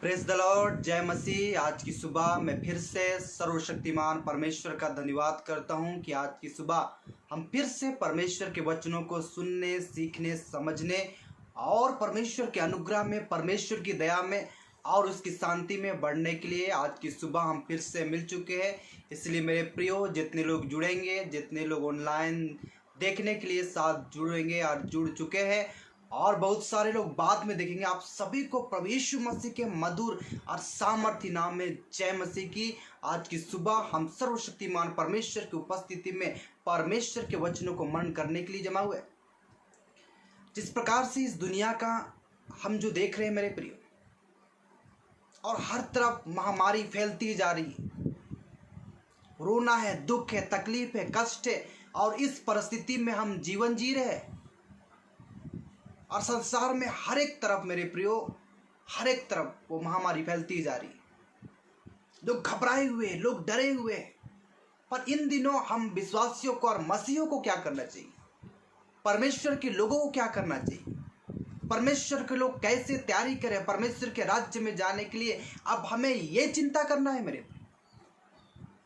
Praise the Lord, जय मसीह। आज की सुबह मैं फिर से सर्वशक्तिमान परमेश्वर का धन्यवाद करता हूं कि आज की सुबह हम फिर से परमेश्वर के वचनों को सुनने, सीखने, समझने और परमेश्वर के अनुग्रह में, परमेश्वर की दया में और उसकी शांति में बढ़ने के लिए आज की सुबह हम फिर से मिल चुके हैं। इसलिए मेरे प्रियो, जितने लोग जुड़ेंगे, जितने लोग ऑनलाइन देखने के लिए साथ जुड़ेंगे और जुड़ चुके हैं और बहुत सारे लोग बाद में देखेंगे, आप सभी को प्रभु यीशु मसीह के मधुर और सामर्थ्य नाम में जय मसीह की। आज की सुबह हम सर्वशक्तिमान परमेश्वर की उपस्थिति में परमेश्वर के वचनों को मनन करने के लिए जमा हुए। जिस प्रकार से इस दुनिया का हम जो देख रहे हैं मेरे प्रिय, और हर तरफ महामारी फैलती जा रही है, रोना है, दुख है, तकलीफ है, कष्ट है, और इस परिस्थिति में हम जीवन जी रहे हैं। और संसार में हर एक तरफ मेरे प्रियो, हर एक तरफ वो महामारी फैलती जा रही है। लोग घबराए हुए, लोग डरे हुए। पर इन दिनों हम विश्वासियों को और मसीहियों को क्या करना चाहिए? परमेश्वर के लोगों को क्या करना चाहिए? परमेश्वर के लोग कैसे तैयारी करें परमेश्वर के राज्य में जाने के लिए? अब हमें ये चिंता करना है मेरे।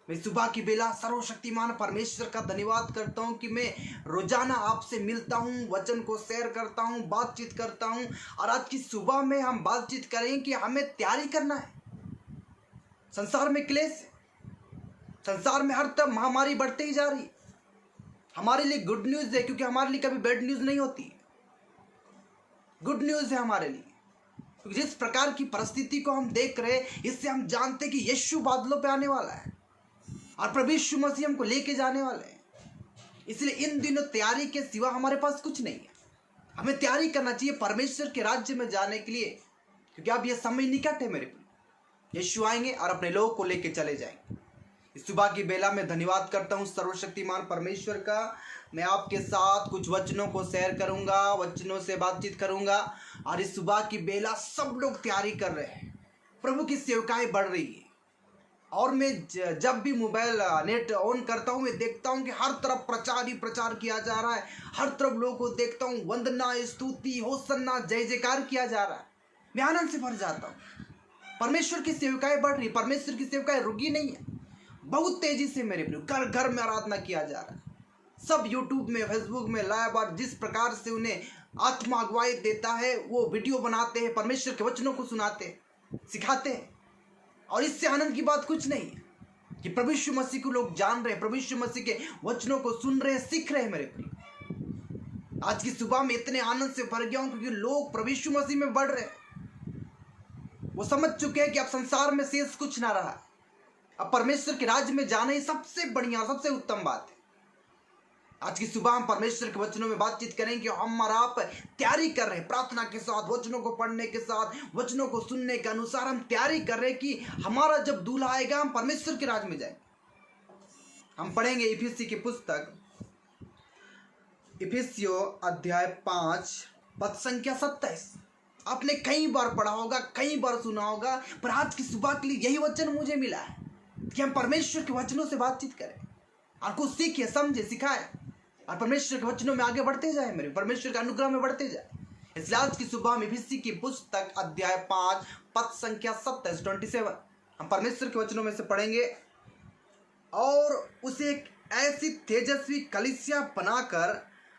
मैं सुबह की बेला सर्वशक्तिमान परमेश्वर का धन्यवाद करता हूं कि मैं रोजाना आपसे मिलता हूं, वचन को शेयर करता हूं, बातचीत करता हूं। और आज की सुबह में हम बातचीत करेंगे कि हमें तैयारी करना है। संसार में क्लेश है, संसार में हर तरफ महामारी बढ़ती ही जा रही है। हमारे लिए गुड न्यूज है, क्योंकि हमारे लिए कभी बैड न्यूज नहीं होती। गुड न्यूज है हमारे लिए, क्योंकि जिस प्रकार की परिस्थिति को हम देख रहे हैं, इससे हम जानते हैं कि यीशु बादलों पे आने वाला है और प्रभु यीशु मसीह हमको लेके जाने वाले हैं। इसलिए इन दिनों तैयारी के सिवा हमारे पास कुछ नहीं है। हमें तैयारी करना चाहिए परमेश्वर के राज्य में जाने के लिए, क्योंकि अब यह समय निकट है मेरे प्रिय। यीशु आएंगे और अपने लोगों को लेके चले जाएंगे। इस सुबह की बेला में धन्यवाद करता हूँ सर्वशक्तिमान परमेश्वर का। मैं आपके साथ कुछ वचनों को शेयर करूंगा, वचनों से बातचीत करूंगा। और इस सुबह की बेला सब लोग तैयारी कर रहे हैं, प्रभु की सेवकाएं बढ़ रही है। और मैं जब भी मोबाइल नेट ऑन करता हूँ, मैं देखता हूँ कि हर तरफ प्रचार ही प्रचार किया जा रहा है। हर तरफ लोगों को देखता हूँ, वंदना, स्तुति, होसन्ना, जय जयकार किया जा रहा है। मैं आनंद से भर जाता हूँ। परमेश्वर की सेवकाएं बढ़ रही, परमेश्वर की सेवकाएं रुकी नहीं है, बहुत तेजी से मेरे प्रिय घर घर में आराधना किया जा रहा है। सब यूट्यूब में, फेसबुक में लाइव, और जिस प्रकार से उन्हें आत्मा अगुवाई देता है, वो वीडियो बनाते हैं, परमेश्वर के वचनों को सुनाते हैं, सिखाते हैं। और इससे आनंद की बात कुछ नहीं है कि प्रभु यीशु मसीह को लोग जान रहे हैं, प्रभु यीशु मसीह के वचनों को सुन रहे हैं, सीख रहे हैं मेरे प्रिय। आज की सुबह में इतने आनंद से भर गया हूं, क्योंकि लोग प्रभु यीशु मसीह में बढ़ रहे हैं। वो समझ चुके हैं कि अब संसार में शेष कुछ ना रहा, अब परमेश्वर के राज्य में जाना ही सबसे बढ़िया, सबसे उत्तम बात है। आज की सुबह हम परमेश्वर के वचनों में बातचीत करेंगे। हम और आप तैयारी कर रहे हैं, प्रार्थना के साथ, वचनों को पढ़ने के साथ, वचनों को सुनने के अनुसार हम तैयारी कर रहे हैं कि हमारा जब दूल्हा आएगा, हम परमेश्वर के राज्य में जाएंगे। हम पढ़ेंगे इफिसी की पुस्तक, इफिसियों अध्याय 5 पद संख्या 27। आपने कई बार पढ़ा होगा, कई बार सुना होगा, पर आज की सुबह के लिए यही वचन मुझे मिला है कि हम परमेश्वर के वचनों से बातचीत करें और कुछ सीखे, समझे, सिखाए और परमेश्वर के वचनों में आगे बढ़ते जाए, मेरे परमेश्वर के अनुग्रह में बढ़ते जाए। इसलिए आज की सुबह में इफिसी की पुस्तक अध्याय 5 पद संख्या 27 हम परमेश्वर के वचनों में से पढ़ेंगे। और उसे एक ऐसी तेजस्वी कलीसिया बनाकर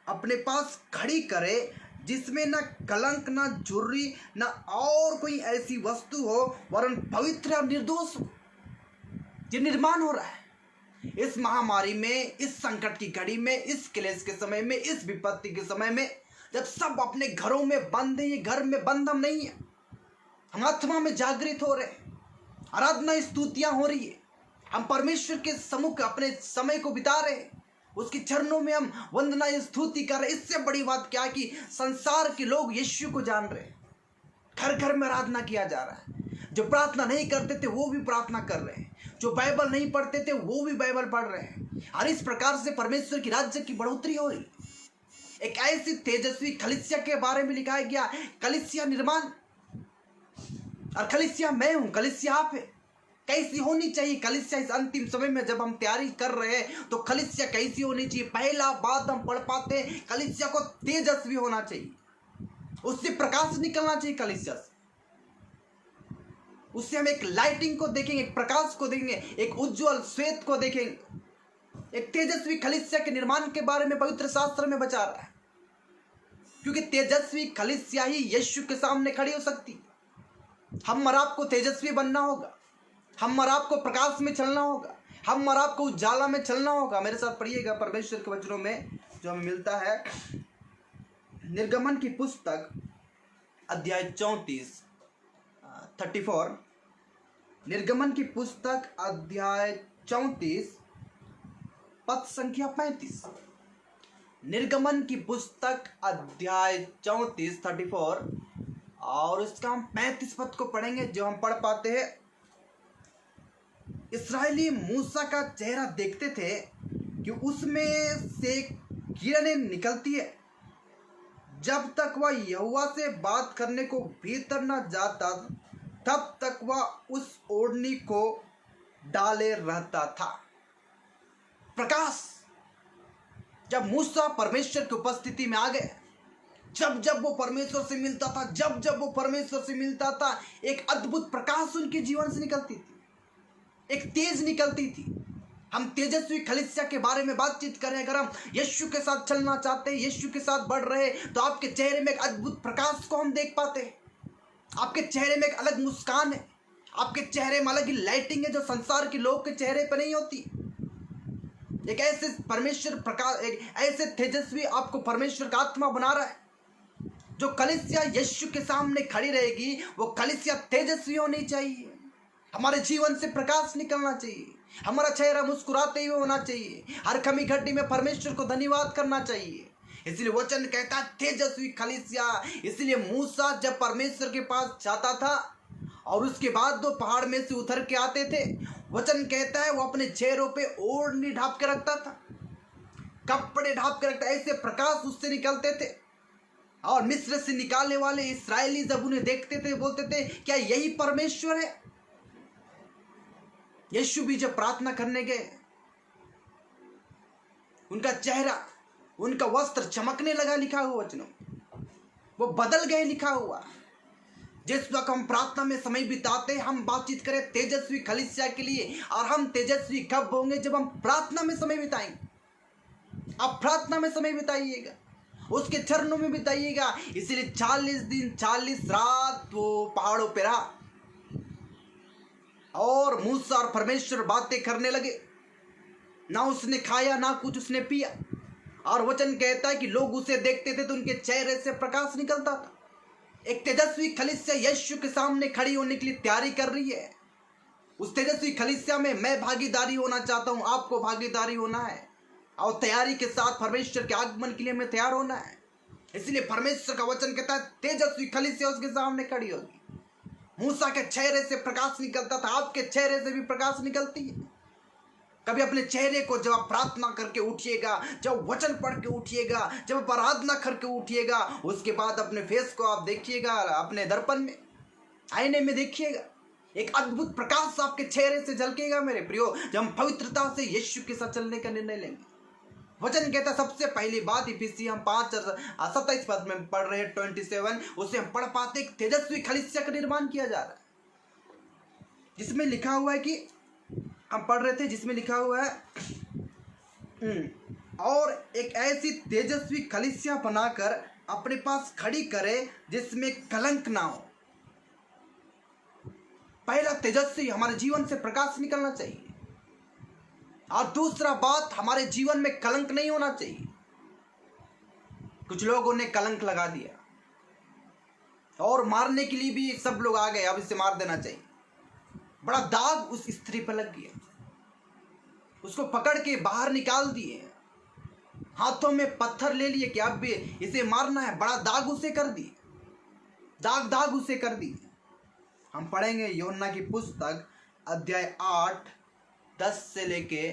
अपने पास खड़ी करे, जिसमें न कलंक, न झुर्री, न और कोई ऐसी वस्तु हो, वरन पवित्र और निर्दोष हो। ये निर्माण हो रहा है इस महामारी में, इस संकट की घड़ी में, इस क्लेश के समय में, इस विपत्ति के समय में, जब सब अपने घरों में बंद है। ये घर में बंद हम नहीं है, हम आत्मा में जागृत हो रहे हैं, आराधना, स्तुतियां हो रही है, हम परमेश्वर के सम्मुख अपने समय को बिता रहे हैं, उसके चरणों में हम वंदना, स्तुति कर रहे हैं। इससे बड़ी बात क्या है कि संसार के लोग यीशु को जान रहे हैं, घर घर में आराधना किया जा रहा है। जो प्रार्थना नहीं करते थे वो भी प्रार्थना कर रहे हैं, जो बाइबल नहीं पढ़ते थे वो भी बाइबल पढ़ रहे हैं। और इस प्रकार से परमेश्वर की राज्य की बढ़ोतरी हो रही। एक ऐसी तेजस्वी कलीसिया के बारे में लिखा गया, कलीसिया निर्माण, और कलीसिया मैं हूं, कलीसिया आप है। कैसी होनी चाहिए कलीसिया इस अंतिम समय में जब हम तैयारी कर रहे हैं, तो कलीसिया कैसी होनी चाहिए? पहला बात हम पढ़ पाते हैं, कलीसिया को तेजस्वी होना चाहिए, उससे प्रकाश निकलना चाहिए कलीसिया से। उससे हम एक लाइटिंग को देखेंगे, एक प्रकाश को देखेंगे, एक उज्जवल श्वेत को देखेंगे। एक तेजस्वी कलीसिया के निर्माण के बारे में पवित्र शास्त्र में बता रहा है, क्योंकि तेजस्वी कलीसिया ही यीशु के सामने खड़ी हो सकती। हम और आपको तेजस्वी बनना होगा, हम और आपको प्रकाश में चलना होगा, हम और आपको उजाला में चलना होगा। मेरे साथ पढ़िएगा परमेश्वर के वचनों में जो हमें मिलता है, निर्गमन की पुस्तक अध्याय 34 34, निर्गमन की पुस्तक अध्याय 34 पद संख्या 35। निर्गमन की पुस्तक अध्याय 34 34 और उसका हम 35 पद को पढ़ेंगे जो हम पढ़ पाते हैं। इस्राएली मूसा का चेहरा देखते थे कि उसमें से किरणें निकलती है, जब तक वह यहोवा से बात करने को भीतर न जाता तब तक वह उस ओढ़नी को डाले रहता था। प्रकाश, जब मूसा परमेश्वर की उपस्थिति में आ गए, जब वो परमेश्वर से मिलता था, जब वो परमेश्वर से मिलता था, एक अद्भुत प्रकाश उनके जीवन से निकलती थी, एक तेज निकलती थी। हम तेजस्वी कलीसिया के बारे में बातचीत करें, अगर हम यीशु के साथ चलना चाहते हैं, यीशु के साथ बढ़ रहे, तो आपके चेहरे में एक अद्भुत प्रकाश को हम देख पाते हैं। आपके चेहरे में एक अलग मुस्कान है, आपके चेहरे में अलग ही लाइटिंग है जो संसार के लोग के चेहरे पर नहीं होती। एक ऐसे परमेश्वर प्रकाश, एक ऐसे तेजस्वी आपको परमेश्वर का आत्मा बना रहा है। जो कलीसिया यीशु के सामने खड़ी रहेगी, वो कलीसिया तेजस्वी होनी चाहिए। हमारे जीवन से प्रकाश निकलना चाहिए, हमारा चेहरा मुस्कुराते हुए होना चाहिए, हर कमी घटी में परमेश्वर को धन्यवाद करना चाहिए। इसलिए वचन कहता है तेजस्वी कलीसिया। इसलिए मूसा जब परमेश्वर के पास जाता था और उसके बाद दो पहाड़ में से उतर के आते थे, वचन कहता है वो अपने चेहरों पे ओढ़नी ढाप के रखता था, कपड़े ढाप के रखता, ऐसे प्रकाश उससे निकलते थे। और मिस्र से निकालने वाले इस्राएली जब उन्हें देखते थे बोलते थे क्या यही परमेश्वर है। यीशु भी जब प्रार्थना करने गए, उनका चेहरा, उनका वस्त्र चमकने लगा, लिखा हुआ वचनों, वो बदल गए, लिखा हुआ। जिस वक्त हम प्रार्थना में समय बिताते, हम बातचीत करें तेजस्वी कलीसिया के लिए, और हम तेजस्वी कब होंगे? जब हम प्रार्थना में समय बिताएंगे। आप प्रार्थना में समय बिताइएगा, उसके चरणों में बिताइएगा। इसीलिए 40 दिन 40 रात वो पहाड़ों पे रहा और मूसा और परमेश्वर बातें करने लगे। ना उसने खाया ना कुछ उसने पिया, और वचन कहता है कि लोग उसे देखते थे तो उनके चेहरे से प्रकाश निकलता था। एक तेजस्वी कलीसिया यीशु के सामने खड़ी होने के लिए तैयारी कर रही है। उस तेजस्वी कलीसिया में मैं भागीदारी होना चाहता हूं, आपको भागीदारी होना है, और तैयारी के साथ परमेश्वर के आगमन के लिए हमें तैयार होना है। इसलिए परमेश्वर का वचन कहता है तेजस्वी कलीसिया उसके सामने खड़ी होगी। मूसा के चेहरे से प्रकाश निकलता था, आपके चेहरे से भी प्रकाश निकलती है। कभी अपने चेहरे को जब आप प्रार्थना करके उठिएगा, जब वचन पढ़ के उठिएगा, जब आराधना करके उठिएगा, उसके बाद अपने फेस को आप देखिएगा, अपने दर्पण में, आईने में देखिएगा, एक अद्भुत प्रकाश आपके चेहरे से झलकेगा। मेरे प्रियो, जब हम पवित्रता से यीशु के साथ चलने का निर्णय लेंगे, वचन कहता है सबसे पहली बात इफिसियन 5:27 पद में पढ़ रहे हैं 27, उसे हम पढ़ पाते एक तेजस्वी कलीसिया का निर्माण किया जा रहा है, जिसमें लिखा हुआ है कि हम पढ़ रहे थे, जिसमें लिखा हुआ है और एक ऐसी तेजस्वी कलीसिया बनाकर अपने पास खड़ी करे जिसमें कलंक ना हो। पहला, तेजस्वी, हमारे जीवन से प्रकाश निकलना चाहिए, और दूसरा बात, हमारे जीवन में कलंक नहीं होना चाहिए। कुछ लोगों ने कलंक लगा दिया और मारने के लिए भी सब लोग आ गए, अब इसे मार देना चाहिए। बड़ा दाग उस स्त्री पर लग गया, उसको पकड़ के बाहर निकाल दिए, हाथों में पत्थर ले लिए कि अब भी इसे मारना है। बड़ा दाग उसे कर दिए, दाग उसे कर दिए। हम पढ़ेंगे यूहन्ना की पुस्तक अध्याय 8 10 से लेके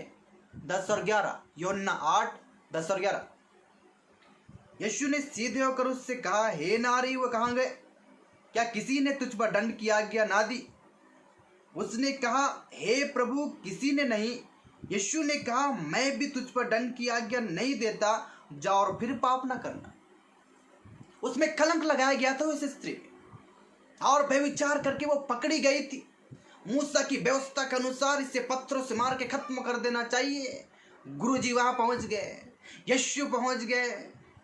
10 और 11। यूहन्ना 8 10 और 11। यीशु ने सीधे होकर उससे कहा, हे नारी, वो कहाँ गए? क्या किसी ने तुझ पर दंड की आज्ञा ना दी? उसने कहा, हे प्रभु, किसी ने नहीं। यीशु ने कहा, मैं भी तुझ पर दंड की आज्ञा नहीं देता, जा और फिर पाप ना करना। उसमें कलंक लगाया गया था उस स्त्री, और व्यभिचार करके वो पकड़ी गई थी। मूसा की व्यवस्था के अनुसार इसे पत्थरों से मार के खत्म कर देना चाहिए। गुरुजी वहां पहुंच गए, यीशु पहुंच गए,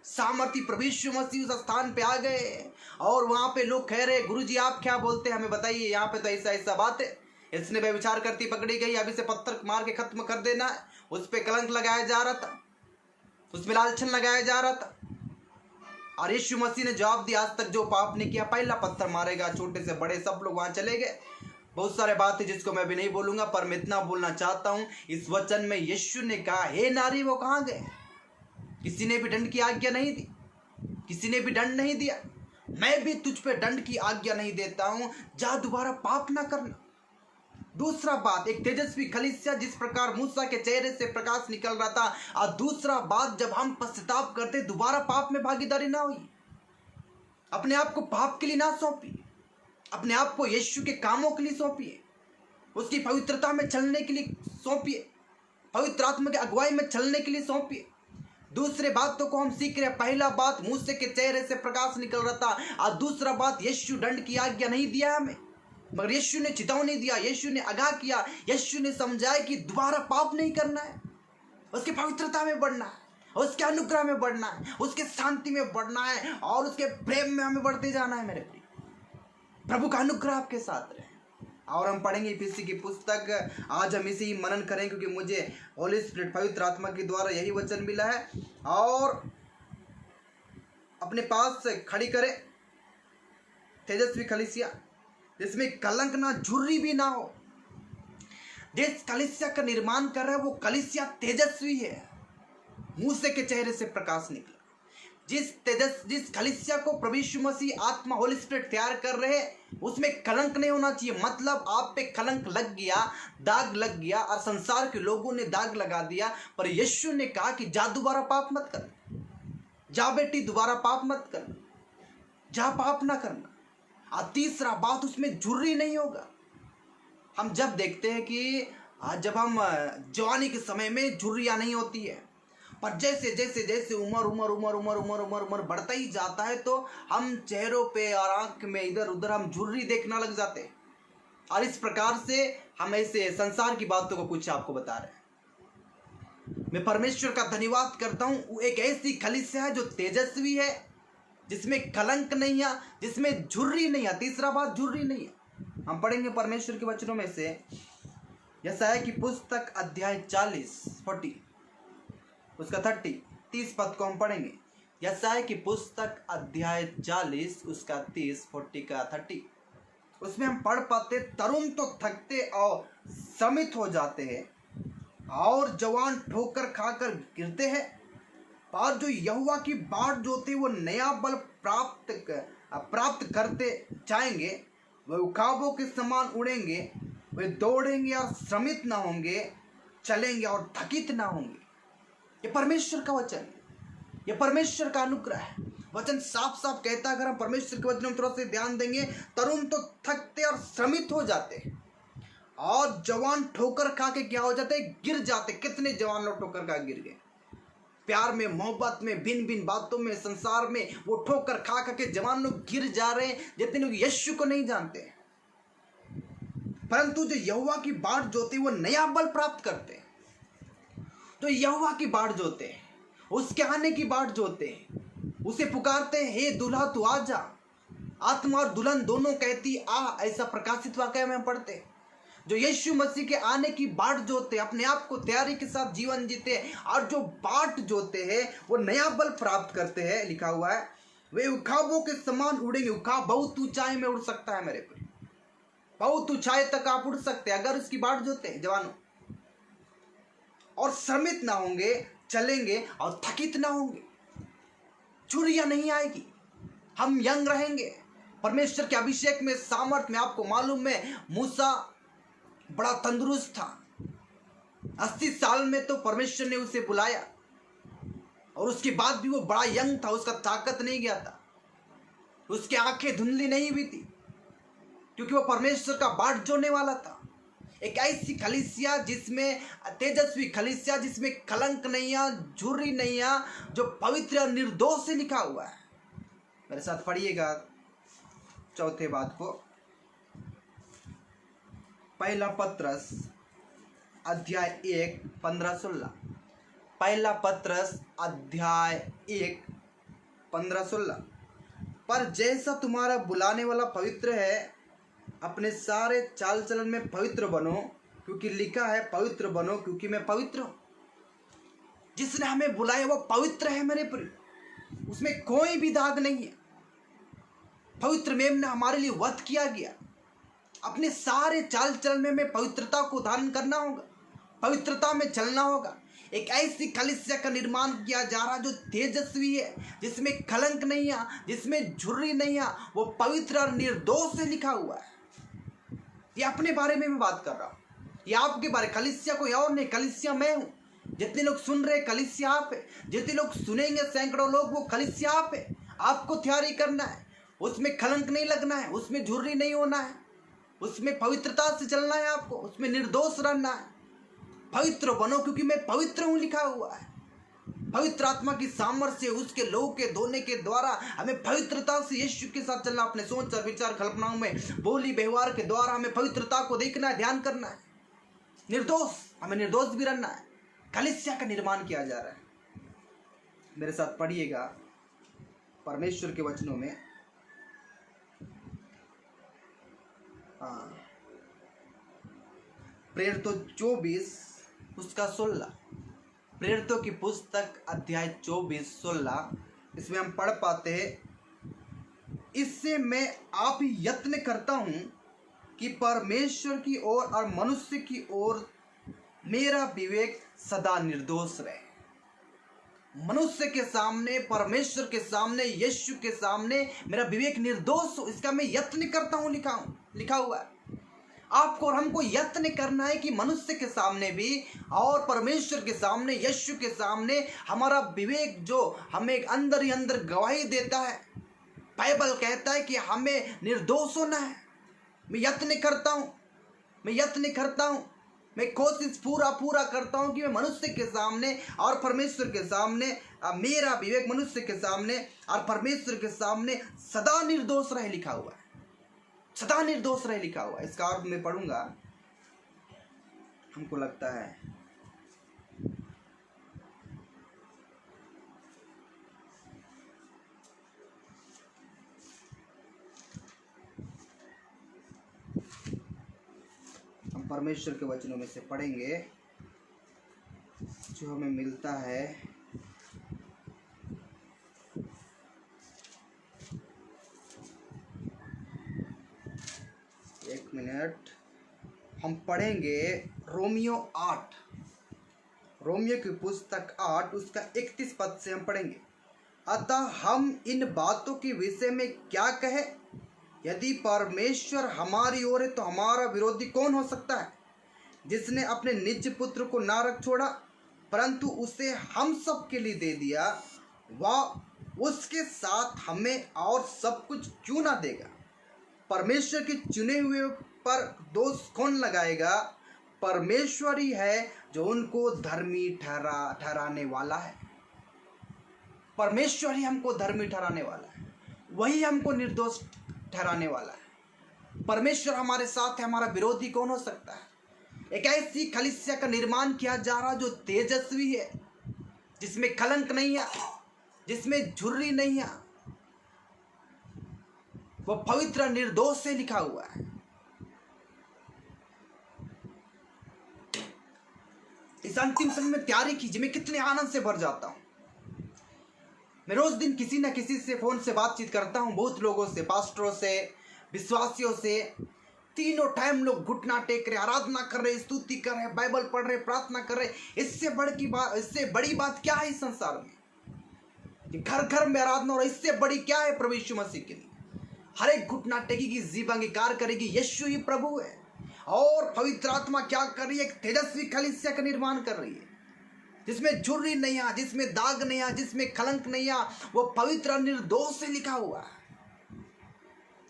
सामर्थी प्रभु यीशु मसीह उस स्थान पे आ गए और वहां पे लोग कह रहे गुरुजी आप क्या बोलते हैं, हमें बताइए, यहाँ पे तो ऐसा ऐसा बात है, इसने व्यभिचार करती पकड़ी गई, अब इसे पत्थर मार के खत्म कर देना है। उस पे कलंक लगाया जा रहा था, उसमें लालछन लगाया जा रहा था और यीशु मसीह ने जवाब दिया, आज तक जो पाप नहीं किया पहला पत्थर मारेगा। छोटे से बड़े सब लोग वहां चले गए। बहुत सारे बात है जिसको मैं भी नहीं बोलूंगा, पर मैं इतना बोलना चाहता हूं, इस वचन में यीशु ने कहा, हे नारी वो कहां गए? किसी ने भी दंड की आज्ञा नहीं दी, किसी ने भी दंड नहीं दिया। मैं भी तुझ पे दंड की आज्ञा नहीं देता हूं, जा दोबारा पाप ना करना। दूसरा बात, एक तेजस्वी कलीसिया जिस प्रकार मूसा के चेहरे से प्रकाश निकल रहा था, और दूसरा बात, जब हम पश्चाताप करते दोबारा पाप में भागीदारी ना हुई, अपने आप को पाप के लिए ना सौंपिए, अपने आप को यीशु के कामों के लिए सौंपिए, उसकी पवित्रता में चलने के लिए सौंपिए, पवित्र आत्मा की अगुवाई में चलने के लिए सौंपिए। दूसरे बातों को हम सीख रहे हैं। पहला बात, मूसे के चेहरे से प्रकाश निकल रहा था, और दूसरा बात, यीशु दंड की आज्ञा नहीं दिया हमें, मगर यीशु ने चेतावनी दिया, यीशु ने आगाह किया, यीशु ने समझाया कि दोबारा पाप नहीं करना है, उसकी पवित्रता में बढ़ना है, उसके अनुग्रह में बढ़ना है, उसके शांति में बढ़ना है और उसके प्रेम में हमें बढ़ते जाना है। मेरे प्रिय, प्रभु का अनुग्रह आपके साथ रहे। और हम पढ़ेंगे इफिसी की पुस्तक, आज हम इसे ही मनन करें क्योंकि मुझे होली स्पिरिट पवित्र आत्मा के द्वारा यही वचन मिला है। और अपने पास से खड़ी करें तेजस्वी कलीसिया जिसमें कलंक ना, झुर्री भी ना हो। जिस कलीसिया का निर्माण कर रहा है वो कलीसिया तेजस्वी है, मूसे के चेहरे से प्रकाश निकला। जिस कलीसिया को प्रभु यीशु मसीह आत्मा होली स्पिरिट तैयार कर रहे हैं उसमें कलंक नहीं होना चाहिए। मतलब आप पे कलंक लग गया, दाग लग गया और संसार के लोगों ने दाग लगा दिया, पर यीशु ने कहा कि जा दोबारा पाप मत कर, जा बेटी दोबारा पाप मत करना, जा पाप ना करना। और तीसरा बात, उसमें झुर्री नहीं होगा। हम जब देखते हैं कि जब हम जवानी के समय में झुर्रियाँ नहीं होती है, पर जैसे जैसे जैसे उम्र बढ़ता ही जाता है तो हम चेहरों पे और आंख में इधर उधर हम झुर्री देखना लग जाते हैं। और इस प्रकार से हम ऐसे संसार की बातों को कुछ आपको बता रहे हैं। मैं परमेश्वर का धन्यवाद करता हूँ, वो एक ऐसी कलीसिया है जो तेजस्वी है, जिसमें कलंक नहीं है, जिसमें झुर्री नहीं है। तीसरा बात, झुर्री नहीं है। हम पढ़ेंगे परमेश्वर के वचनों में से यशायाह की पुस्तक अध्याय 40 उसका 30 पद को हम पढ़ेंगे। यशायाह की पुस्तक अध्याय 40 उसका 30 का 30। उसमें हम पढ़ पाते, तरुण तो थकते और श्रमित हो जाते हैं और जवान ठोकर खाकर गिरते हैं, और जो यहोवा की बाट जोते वो नया बल प्राप्त करते जाएंगे। वे उकाबों के समान उड़ेंगे, वे दौड़ेंगे और श्रमित ना होंगे, चलेंगे और थकित ना होंगे। ये परमेश्वर का वचन है, ये परमेश्वर का अनुग्रह है। वचन साफ साफ कहता है, अगर हम परमेश्वर के वचन में थोड़ा सा ध्यान देंगे, तरुण तो थकते और श्रमित हो जाते हैं और जवान ठोकर खा के क्या हो जाते, गिर जाते। कितने जवान लोग ठोकर खा गिर गए, प्यार में, मोहब्बत में, भिन्न भिन्न बातों में, संसार में वो ठोकर खा के जवान लोग गिर जा रहे हैं, जितने लोग यीशु को नहीं जानते। परंतु जो यहोवा की बाट जोते वो नया बल प्राप्त करते हैं। तो यहोवा की बाट जोते हैं, उसके आने की बाट जोते हैं, उसे पुकारते हैं, हे दूल्हा तू आ जा। आत्मा और दुल्हन दोनों कहती आ, ऐसा प्रकाशित वाक्य में पढ़ते हैं। जो यीशु मसीह के आने की बाट जोते, अपने आप को तैयारी के साथ जीवन जीते और जो बाट जोते हैं वो नया बल प्राप्त करते हैं। लिखा हुआ है, वे उकाबों के समान उड़ेंगे। उकाब बहुत ऊंचाई में उड़ सकता है मेरे प्रिय, बहुत ऊंचाई तक आप उड़ सकते हैं अगर उसकी बाट जोते हैं जवानों। और श्रमित ना होंगे, चलेंगे और थकित ना होंगे, चुरियां नहीं आएगी, हम यंग रहेंगे परमेश्वर के अभिषेक में, सामर्थ में। आपको मालूम है मूसा बड़ा तंदुरुस्त था, 80 साल में तो परमेश्वर ने उसे बुलाया और उसके बाद भी वो बड़ा यंग था, उसका ताकत नहीं गया था, उसकी आंखें धुंधली नहीं हुई थी, क्योंकि वो परमेश्वर का बाट जोड़ने वाला था। एक ऐसी कलीसिया जिसमें तेजस्वी कलीसिया, जिसमें कलंक नहीं है, झुर्री नहीं है, जो पवित्र और निर्दोष से लिखा हुआ है। मेरे साथ पढ़िएगा चौथे बात को। पहला पत्रस अध्याय 1 15-16। पहला पत्रस अध्याय 1 15-16। पर जैसा तुम्हारा बुलाने वाला पवित्र है, अपने सारे चाल चलन में पवित्र बनो, क्योंकि लिखा है पवित्र बनो क्योंकि मैं पवित्र हूँ। जिसने हमें बुलाया वो पवित्र है मेरे प्रिय, उसमें कोई भी दाग नहीं है। पवित्र मेम ने हमारे लिए वध किया गया। अपने सारे चाल चलन में हमें पवित्रता को धारण करना होगा, पवित्रता में चलना होगा। एक ऐसी कलीसिया का निर्माण किया जा रहा जो तेजस्वी है, जिसमें कलंक नहीं है, जिसमें झुर्री नहीं है, वो पवित्र और निर्दोष से लिखा हुआ है। ये अपने बारे में मैं बात कर रहा हूँ, ये आपके बारे। कलीसिया कोई और नहीं, कलीसिया मैं हूँ। जितने लोग सुन रहे कलीसिया आप है, जितने लोग सुनेंगे सैकड़ों लोग, वो कलीसिया आप है। आपको तैयारी करना है, उसमें कलंक नहीं लगना है, उसमें झुर्री नहीं होना है, उसमें पवित्रता से चलना है, आपको उसमें निर्दोष रहना है। पवित्र बनो क्योंकि मैं पवित्र हूँ लिखा हुआ है। पवित्र आत्मा की सामर्थ्य उसके लोगों के धोने के द्वारा हमें पवित्रता से यीशु के साथ चलना। अपने सोच और विचार कल्पनाओं में बोली व्यवहार के द्वारा हमें पवित्रता को देखना है, ध्यान करना है। निर्दोष, हमें निर्दोष भी रहना है। कलीसिया का निर्माण किया जा रहा है। मेरे साथ पढ़िएगा परमेश्वर के वचनों में। प्रेरितों 24 उसका 16। प्रेरितों की पुस्तक अध्याय 24-16, इसमें हम पढ़ पाते हैं, इससे मैं आप ही यत्न करता हूँ कि परमेश्वर की ओर और मनुष्य की ओर मेरा विवेक सदा निर्दोष रहे। मनुष्य के सामने, परमेश्वर के सामने, यीशु के सामने मेरा विवेक निर्दोष हो, इसका मैं यत्न करता हूँ लिखा हुआ है। आपको और हमको यत्न करना है कि मनुष्य के सामने भी और परमेश्वर के सामने, यीशु के सामने हमारा विवेक जो हमें अंदर ही अंदर गवाही देता है। बाइबल कहता है कि हमें निर्दोष होना है। मैं यत्न करता हूँ, मैं कोशिश पूरा करता हूँ कि मैं मनुष्य के सामने और परमेश्वर के सामने, मेरा विवेक मनुष्य के सामने और परमेश्वर के सामने सदा निर्दोष रहे लिखा हुआ है। सदा निर्दोष रहे लिखा हुआ है। इसका अर्थ मैं पढ़ूंगा। हमको लगता है हम परमेश्वर के वचनों में से पढ़ेंगे जो हमें मिलता है। एक मिनट, हम पढ़ेंगे रोमियो की पुस्तक 8 उसका 31 पद से हम पढ़ेंगे। अतः हम इन बातों के विषय में क्या कहें? यदि परमेश्वर हमारी ओर है तो हमारा विरोधी कौन हो सकता है? जिसने अपने निज पुत्र को ना रख छोड़ा परंतु उसे हम सब के लिए दे दिया, वह उसके साथ हमें और सब कुछ क्यों ना देगा? परमेश्वर के चुने हुए पर दोष कौन लगाएगा? परमेश्वर ही है जो उनको धर्मी ठहराने वाला है। परमेश्वर ही हमको धर्मी ठहराने वाला है, वही हमको निर्दोष ठहराने वाला है। परमेश्वर हमारे साथ है, हमारा विरोधी कौन हो सकता है? एक ऐसी कलीसिया का निर्माण किया जा रहा जो तेजस्वी है, जिसमें कलंक नहीं है, जिसमें झुर्री नहीं है, वो पवित्र निर्दोष से लिखा हुआ है। इस अंतिम समय में तैयारी कीजिए। मैं कितने आनंद से भर जाता हूं। मैं रोज दिन किसी न किसी से फोन से बातचीत करता हूं, बहुत लोगों से, पास्टरों से, विश्वासियों से। तीनों टाइम लोग घुटना टेक रहे, आराधना कर रहे, स्तुति कर रहे, बाइबल पढ़ रहे, प्रार्थना कर रहे। इससे बड़ी बात क्या है इस संसार में? घर घर में आराधना हो रहा, इससे बड़ी क्या है प्रभु यीशु मसीह के लिए? हर एक घुटना टेकेगी, जीभ अंगीकार करेगी, यीशु ही प्रभु है। और पवित्र आत्मा क्या कर रही है? एक तेजस्वी कलीसिया का निर्माण कर रही है, जिसमें झुर्री नहीं है, जिसमें दाग नहीं है, जिसमें कलंक नहीं है, वो पवित्र निर्दोष से लिखा हुआ है।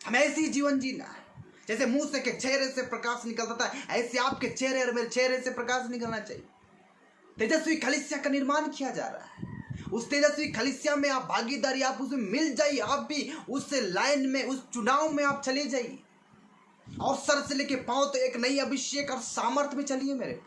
हमें ऐसे ही जीवन जीना है। जैसे मूसे के चेहरे से प्रकाश निकलता था, ऐसे आपके चेहरे और मेरे चेहरे से प्रकाश निकलना चाहिए। तेजस्वी कलीसिया का निर्माण किया जा रहा है। उस तेजस्वी कलीसिया में आप भागीदारी, आप उसमें मिल जाइए। आप भी उस लाइन में, उस चुनाव में आप चले जाइए। और सर से लेके पांव तो एक नई अभिषेक और सामर्थ्य में चलिए मेरे।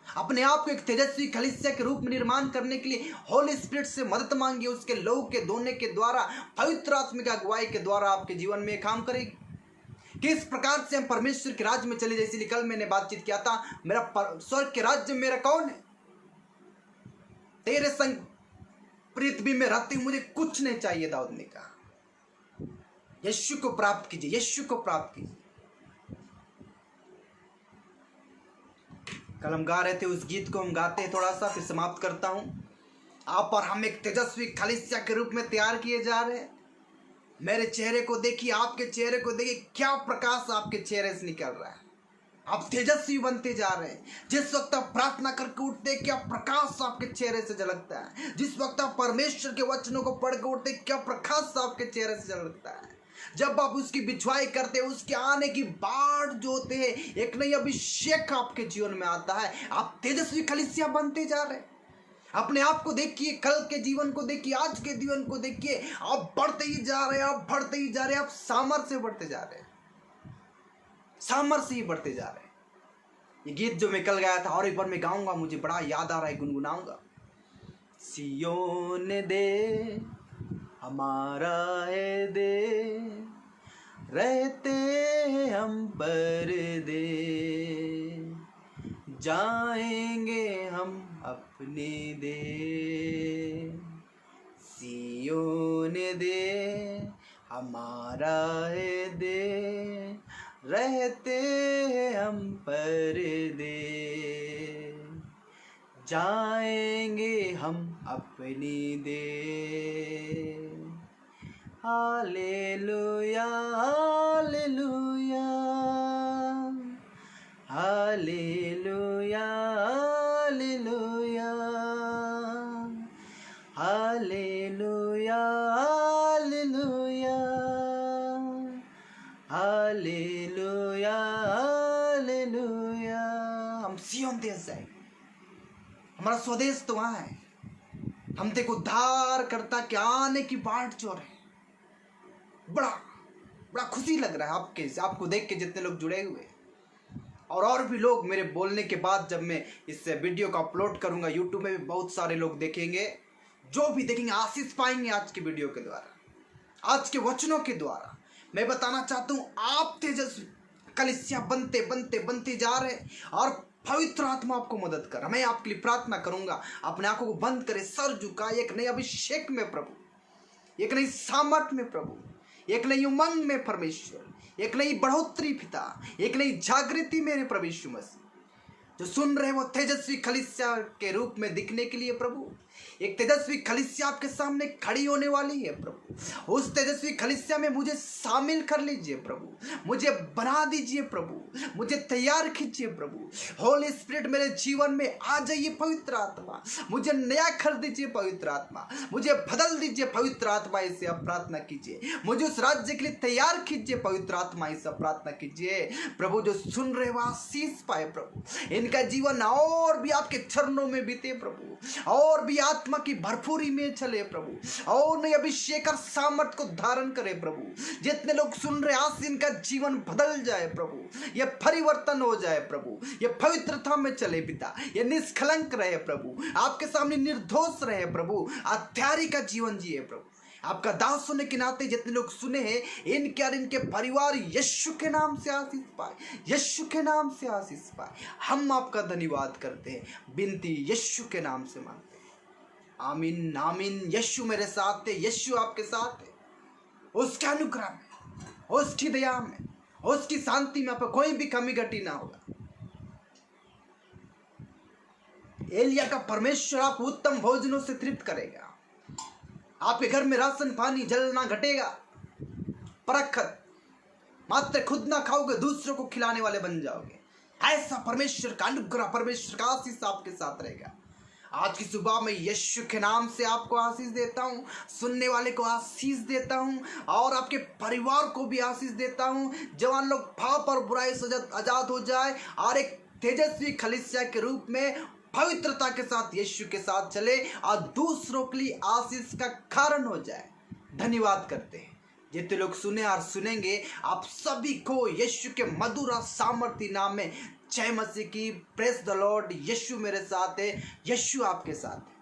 अपने आप को एक तेजस्वी कलीसिया के रूप में निर्माण करने के लिए होली स्पिरिट से मदद मांगिए। उसके लहू के धोने के द्वारा, पवित्र आत्मिक अगुवाई के द्वारा आपके जीवन में काम करेगी। किस प्रकार से हम परमेश्वर के राज्य में चले। जैसे कल मैंने बातचीत किया था, मेरा स्वर्ग के राज्य में मेरा कौन है? तेरे संग पृथ्वी में रहते मुझे कुछ नहीं चाहिए। दाऊद ने कहा यीशु को प्राप्त कीजिए, यीशु को प्राप्त कीजिए। कल हम गा रहे थे, उस गीत को हम गाते हैं, थोड़ा सा फिर समाप्त करता हूं। आप और हम एक तेजस्वी कलीसिया के रूप में तैयार किए जा रहे हैं। मेरे चेहरे को देखिए, आपके चेहरे को देखिए, क्या प्रकाश आपके चेहरे से निकल रहा है। आप तेजस्वी बनते जा रहे हैं। जिस वक्त आप प्रार्थना करके उठते, क्या प्रकाश आपके चेहरे से झलकता है। जिस वक्त आप परमेश्वर के वचनों को पढ़ के उठते, क्या प्रकाश आपके चेहरे से झलकता है। जब आप उसकी बिछवाई करते, उसके आने की बाढ़ जो होते हैं, एक नई अभिषेक आपके जीवन में आता है। आप तेजस्वी कलीसिया बनते जा रहे हैं। अपने आप को देखिए, कल के जीवन को देखिए, आज के जीवन को देखिए। आप बढ़ते ही जा रहे हैं, आप बढ़ते ही जा रहे हैं, आप सामर्थ्य से बढ़ते जा रहे हैं, सामर्थ्य ही बढ़ते जा रहे हैं। ये गीत जो मैं कल गाया था और एक बार मैं गाऊंगा, मुझे बड़ा याद आ रहा है, गुनगुनाऊंगा। सियोन दे हमारा है दे, रहते हम पर दे, जाएंगे हम अपने दे। सियोन दे हमारा है दे, रहते हम पर दे, जाएंगे हम अपनी दे। Hallelujah hallelujah hallelujah hallelujah hallelujah hallelujah hallelujah hallelujah. हम सिय्योन देश जाएंगे, हमारा स्वदेश तो वहां है। हम देखो उद्धार करता के आने की बाट जो रहे, बड़ा खुशी लग रहा है आपको देख के, जितने लोग जुड़े हुए और भी लोग मेरे बोलने के बाद जब मैं इस वीडियो को अपलोड करूंगा यूट्यूब में भी बहुत सारे लोग देखेंगे। जो भी देखेंगे आशीष पाएंगे आज के वीडियो के द्वारा, आज के वचनों के द्वारा। मैं बताना चाहता हूं, आप तेजस्वी कलीसिया बनते बनते बनते जा रहे और पवित्र आत्मा आपको मदद कर। मैं आपके लिए प्रार्थना करूंगा, अपने आंखों को बंद करे, सर झुकाए, एक नए अभिषेक में प्रभु, एक नई सामर्थ में प्रभु, एक नई उमंग में परमेश्वर, एक नई बढ़ोतरी पिता, एक नई जागृति मेरे प्रभु यीशु मसीह। जो सुन रहे वो तेजस्वी कलीसिया के रूप में दिखने के लिए प्रभु, एक तेजस्वी कलीसिया आपके सामने खड़ी होने वाली है प्रभु। उस तेजस्वी कलीसिया में मुझे शामिल कर लीजिए प्रभु, मुझे बना दीजिए प्रभु, मुझे तैयार कीजिए प्रभु। होली स्पिरिट मेरे जीवन में आ जाइए पवित्र आत्मा, मुझे नया कर दीजिए पवित्र आत्मा, मुझे बदल दीजिए पवित्र आत्मा। इसे आप प्रार्थना कीजिए, मुझे उस राज्य के लिए तैयार कीजिए पवित्र आत्मा। इसे प्रार्थना कीजिए प्रभु। जो सुन रहे वो आशीष पाए प्रभु, इनका जीवन और भी आपके चरणों में बीते प्रभु, और भी आत्मा की भरपूरी में चले प्रभु, और नई अभिषेक और सामर्थ को धारण करे प्रभु। जितने लोग सुन रहे आज इनका जीवन बदल जाए प्रभु, ये परिवर्तन हो जाए प्रभु, ये पवित्रता में चले पिता, ये निष्कलंक रहे प्रभु, आपके सामने निर्दोष रहे प्रभु, आध्यात्म का जीवन जिए प्रभु। आपका दास होने के नाते जितने लोग सुने हैं, इनके और इनके परिवार यीशु के नाम से आशीष पाए, यीशु के नाम से आशीष पाए। हम आपका धन्यवाद करते हैं, बिनती यीशु के नाम से मांगते हैं, आमीन आमीन। यीशु मेरे साथ है, यीशु आपके साथ है। उसके अनुग्रह में, उसकी दया में, उसकी शांति में आप कोई भी कमी घटी ना होगा। एलिया का परमेश्वर आप उत्तम भोजनों से तृप्त करेगा। आपके घर में राशन पानी जल ना घटेगा। परखत मात्र खुद ना खाओगे, दूसरों को खिलाने वाले बन जाओगे। ऐसा परमेश्वर का अनुग्रह, परमेश्वर का आशीष आपके साथ रहेगा। आज की सुबह में यीशु के नाम से आपको आशीष देता हूँ, सुनने वाले को आशीष देता हूँ, और आपके परिवार को भी आशीष देता हूँ। जवान लोग पाप और बुराई से आजाद हो जाए और एक तेजस्वी कलीसिया के रूप में पवित्रता के साथ यीशु के साथ चले और दूसरों के लिए आशीष का कारण हो जाए। धन्यवाद करते हैं, जितने लोग सुने और सुनेंगे, आप सभी को यीशु के मधुर और सामर्थी नाम में जय मसीह की। Press the Lord. यीशु मेरे साथ है, यीशु आपके साथ है।